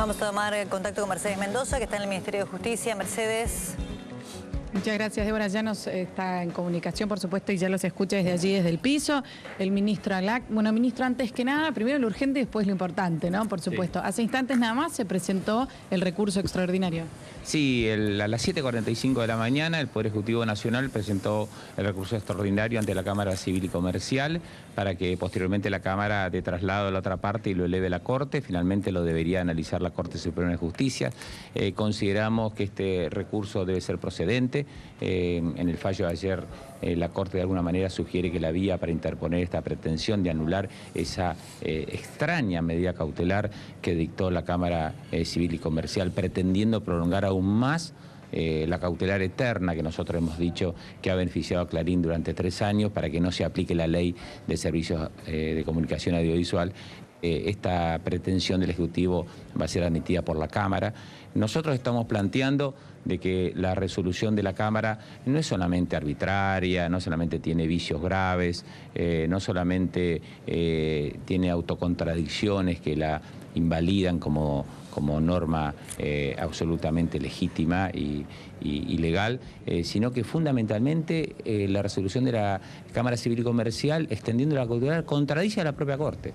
Vamos a tomar contacto con Mercedes Mendoza, que está en el Ministerio de Justicia. Mercedes. Muchas gracias, Débora. Ya nos está en comunicación, por supuesto, y ya los escucha desde allí, desde el piso. El ministro Alac. Bueno, ministro, antes que nada, primero lo urgente y después lo importante, ¿no? Por supuesto. Sí. Hace instantes nada más se presentó el recurso extraordinario. Sí, a las 7:45 de la mañana el Poder Ejecutivo Nacional presentó el recurso extraordinario ante la Cámara Civil y Comercial para que posteriormente la Cámara de traslado a la otra parte y lo eleve a la Corte. Finalmente lo debería analizar la Corte Suprema de Justicia. Consideramos que este recurso debe ser procedente. En el fallo de ayer la Corte de alguna manera sugiere que la vía para interponer esta pretensión de anular esa extraña medida cautelar que dictó la Cámara Civil y Comercial, pretendiendo prolongar aún más la cautelar eterna que nosotros hemos dicho que ha beneficiado a Clarín durante 3 años para que no se aplique la ley de servicios de comunicación audiovisual. Esta pretensión del Ejecutivo va a ser admitida por la Cámara. Nosotros estamos planteando de que la resolución de la Cámara no es solamente arbitraria, no solamente tiene vicios graves, no solamente tiene autocontradicciones que la invalidan como norma absolutamente legítima y legal, sino que fundamentalmente la resolución de la Cámara Civil y Comercial, extendiendo la cautelar, contradice a la propia Corte.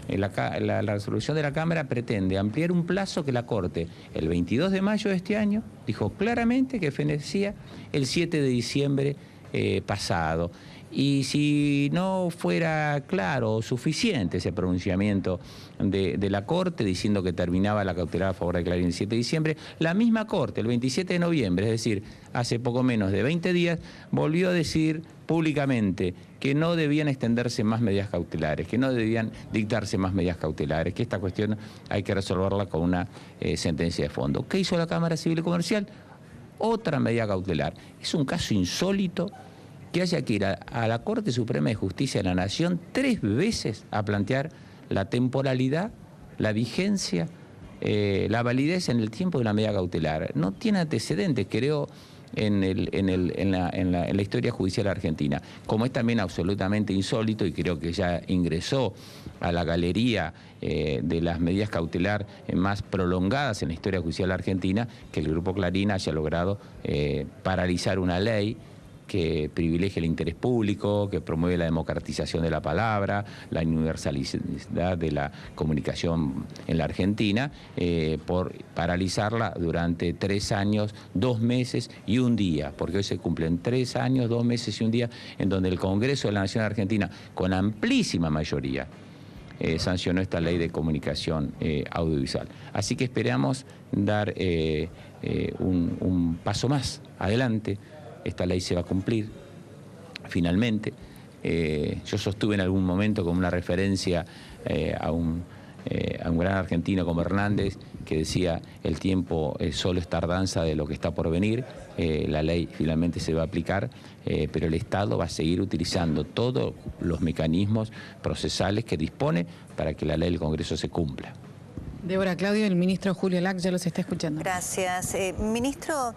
La resolución de la Cámara pretende ampliar un plazo que la Corte, el 22 de mayo de este año, dijo claramente que fenecía el 7 de diciembre pasado. Y si no fuera claro o suficiente ese pronunciamiento de la Corte diciendo que terminaba la cautelar a favor de Clarín el 7 de diciembre, la misma Corte, el 27 de noviembre, es decir, hace poco menos de 20 días, volvió a decir públicamente que no debían extenderse más medidas cautelares, que no debían dictarse más medidas cautelares, que esta cuestión hay que resolverla con una sentencia de fondo. ¿Qué hizo la Cámara Civil y Comercial? Otra medida cautelar. Es un caso insólito que haya que ir a la Corte Suprema de Justicia de la Nación 3 veces a plantear la temporalidad, la vigencia, la validez en el tiempo de una medida cautelar. No tiene antecedentes, creo, en la historia judicial argentina. Como es también absolutamente insólito, y creo que ya ingresó a la galería de las medidas cautelar más prolongadas en la historia judicial argentina, que el Grupo Clarín haya logrado paralizar una ley que privilegia el interés público, que promueve la democratización de la palabra, la universalidad de la comunicación en la Argentina, por paralizarla durante 3 años, 2 meses y 1 día, porque hoy se cumplen 3 años, 2 meses y 1 día, en donde el Congreso de la Nación Argentina, con amplísima mayoría, sancionó esta ley de comunicación audiovisual. Así que esperamos dar un paso más adelante. Esta ley se va a cumplir, finalmente. Yo sostuve en algún momento como una referencia a un gran argentino como Hernández, que decía: el tiempo solo es tardanza de lo que está por venir. La ley finalmente se va a aplicar, pero el Estado va a seguir utilizando todos los mecanismos procesales que dispone para que la ley del Congreso se cumpla. Débora, Claudio, el ministro Julio Alac ya los está escuchando. Gracias. Ministro,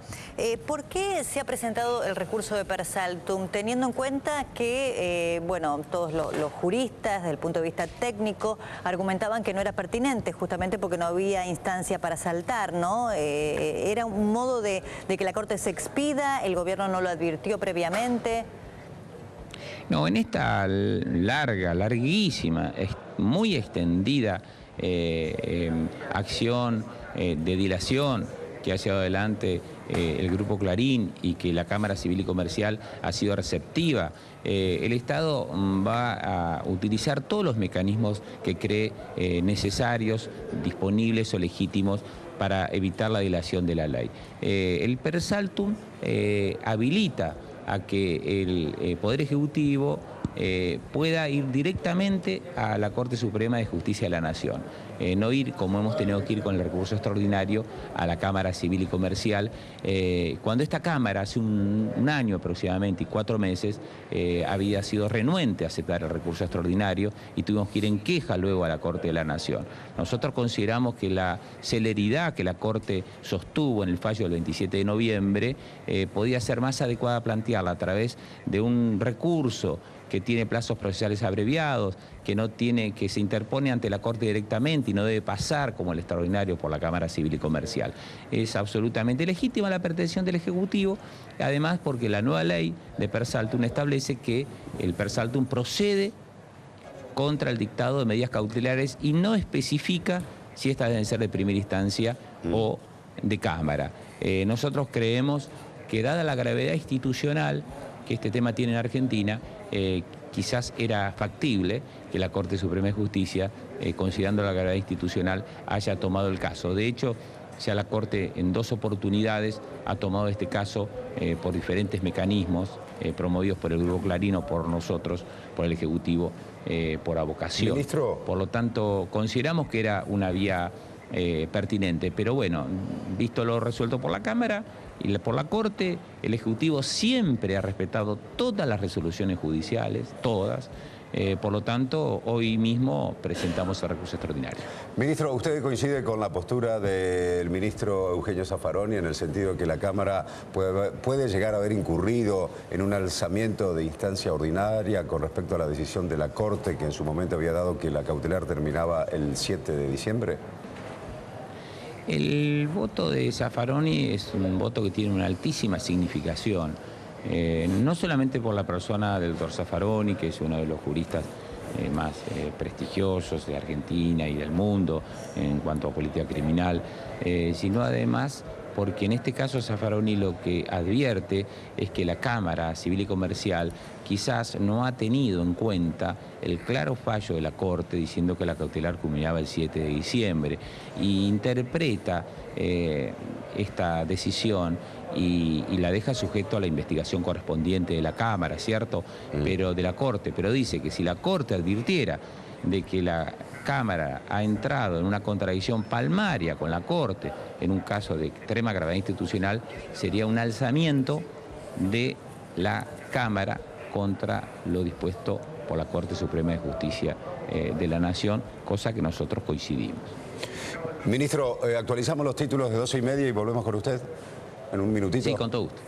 ¿por qué se ha presentado el recurso de per saltum, teniendo en cuenta que, bueno, todos los juristas, desde el punto de vista técnico, argumentaban que no era pertinente, justamente porque no había instancia para saltar, ¿no? Era un modo de que la Corte se expida, el gobierno no lo advirtió previamente. No, en esta larguísima, muy extendida acción de dilación que ha llevado adelante el Grupo Clarín y que la Cámara Civil y Comercial ha sido receptiva, el Estado va a utilizar todos los mecanismos que cree necesarios, disponibles o legítimos para evitar la dilación de la ley. El per saltum habilita a que el Poder Ejecutivo pueda ir directamente a la Corte Suprema de Justicia de la Nación. No ir, como hemos tenido que ir con el recurso extraordinario, a la Cámara Civil y Comercial, cuando esta Cámara hace un año aproximadamente y 4 meses había sido renuente a aceptar el recurso extraordinario y tuvimos que ir en queja luego a la Corte de la Nación. Nosotros consideramos que la celeridad que la Corte sostuvo en el fallo del 27 de noviembre podía ser más adecuada plantearla a través de un recurso que tiene plazos procesales abreviados, que se interpone ante la Corte directamente y no debe pasar como el extraordinario por la Cámara Civil y Comercial. Es absolutamente legítima la pretensión del Ejecutivo, además porque la nueva ley de per saltum establece que el per saltum procede contra el dictado de medidas cautelares y no especifica si estas deben ser de primera instancia o de Cámara. Nosotros creemos que dada la gravedad institucional que este tema tiene en Argentina, quizás era factible que la Corte Suprema de Justicia, considerando la gravedad institucional, haya tomado el caso. De hecho, ya la Corte en 2 oportunidades ha tomado este caso por diferentes mecanismos promovidos por el Grupo Clarín o por nosotros, por el Ejecutivo, por avocación. Ministro. Por lo tanto, consideramos que era una vía pertinente, pero bueno, visto lo resuelto por la Cámara y por la Corte, el Ejecutivo siempre ha respetado todas las resoluciones judiciales, todas. Por lo tanto, hoy mismo presentamos el recurso extraordinario. Ministro, ¿usted coincide con la postura del ministro Eugenio Zaffaroni en el sentido de que la Cámara puede llegar a haber incurrido en un alzamiento de instancia ordinaria con respecto a la decisión de la Corte que en su momento había dado que la cautelar terminaba el 7 de diciembre? El voto de Zaffaroni es un voto que tiene una altísima significación. No solamente por la persona del doctor Zaffaroni, que es uno de los juristas más prestigiosos de Argentina y del mundo en cuanto a política criminal, sino además porque en este caso Zaffaroni lo que advierte es que la Cámara Civil y Comercial quizás no ha tenido en cuenta el claro fallo de la Corte diciendo que la cautelar culminaba el 7 de diciembre y interpreta esta decisión y la deja sujeto a la investigación correspondiente de la Cámara, ¿cierto? Pero de la Corte, pero dice que si la Corte advirtiera de que la Cámara ha entrado en una contradicción palmaria con la Corte, en un caso de extrema gravedad institucional, sería un alzamiento de la Cámara contra lo dispuesto por la Corte Suprema de Justicia de la Nación, cosa que nosotros coincidimos. Ministro, actualizamos los títulos de 12:30 y volvemos con usted en un minutito. Sí, con todo gusto.